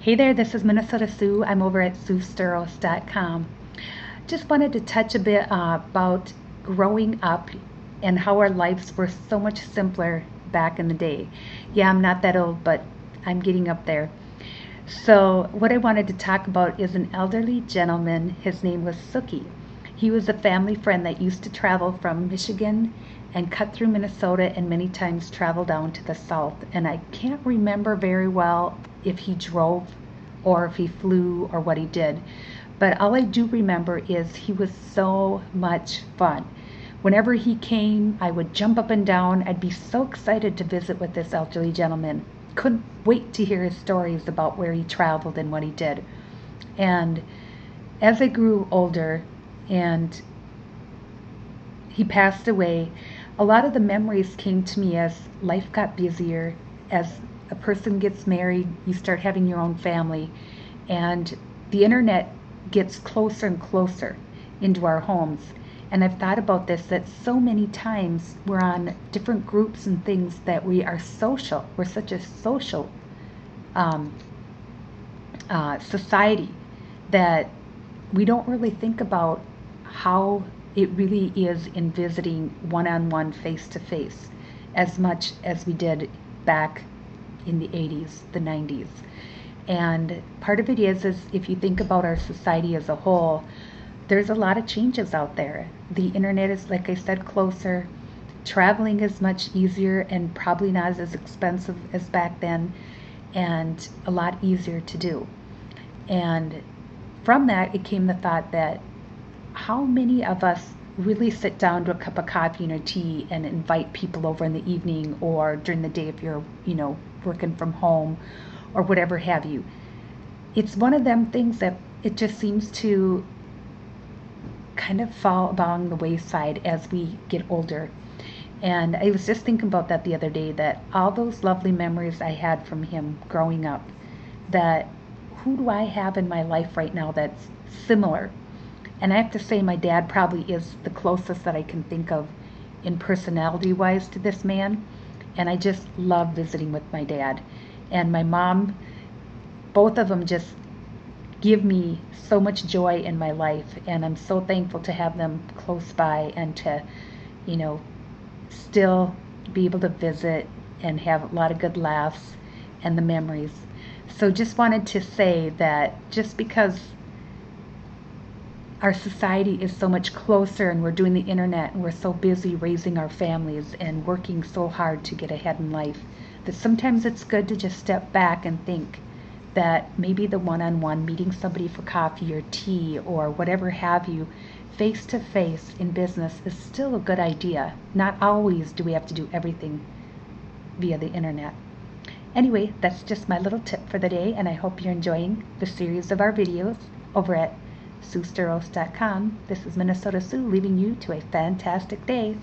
Hey there, this is Minnesota Sue. I'm over at SueSturos.com. Just wanted to touch a bit about growing up and how our lives were so much simpler back in the day. Yeah, I'm not that old, but I'm getting up there. So what I wanted to talk about is an elderly gentleman. His name was Sookie. He was a family friend that used to travel from Michigan and cut through Minnesota and many times travel down to the south. And I can't remember very well if he drove or if he flew or what he did. But all I do remember is he was so much fun. Whenever he came, I would jump up and down. I'd be so excited to visit with this elderly gentleman. Couldn't wait to hear his stories about where he traveled and what he did. And as I grew older and he passed away, a lot of the memories came to me as life got busier. As a person gets married, you start having your own family, and the internet gets closer and closer into our homes. And I've thought about this, that so many times we're on different groups and things that we are social. We're such a social society that we don't really think about how it really is in visiting one-on-one, face-to-face, as much as we did back in the 80s, the 90s. And part of it is if you think about our society as a whole, there's a lot of changes out there. The internet is, like I said, closer. Traveling is much easier and probably not as expensive as back then, and a lot easier to do. And from that, it came the thought that how many of us really sit down to a cup of coffee and a tea and invite people over in the evening or during the day if you're, working from home or whatever have you. It's one of them things that it just seems to kind of fall along the wayside as we get older. And I was just thinking about that the other day, that all those lovely memories I had from him growing up, that who do I have in my life right now that's similar? And I have to say my dad probably is the closest that I can think of in personality-wise to this man. And I just love visiting with my dad. And my mom, both of them just give me so much joy in my life. And I'm so thankful to have them close by and to, still be able to visit and have a lot of good laughs and the memories. So just wanted to say that just because our society is so much closer and we're doing the internet and we're so busy raising our families and working so hard to get ahead in life, that sometimes it's good to just step back and think that maybe the one-on-one, meeting somebody for coffee or tea or whatever have you, face-to-face in business is still a good idea. Not always do we have to do everything via the internet. Anyway, that's just my little tip for the day, and I hope you're enjoying the series of our videos over at SueSturos.com. This is Minnesota Sue, leaving you to a fantastic day.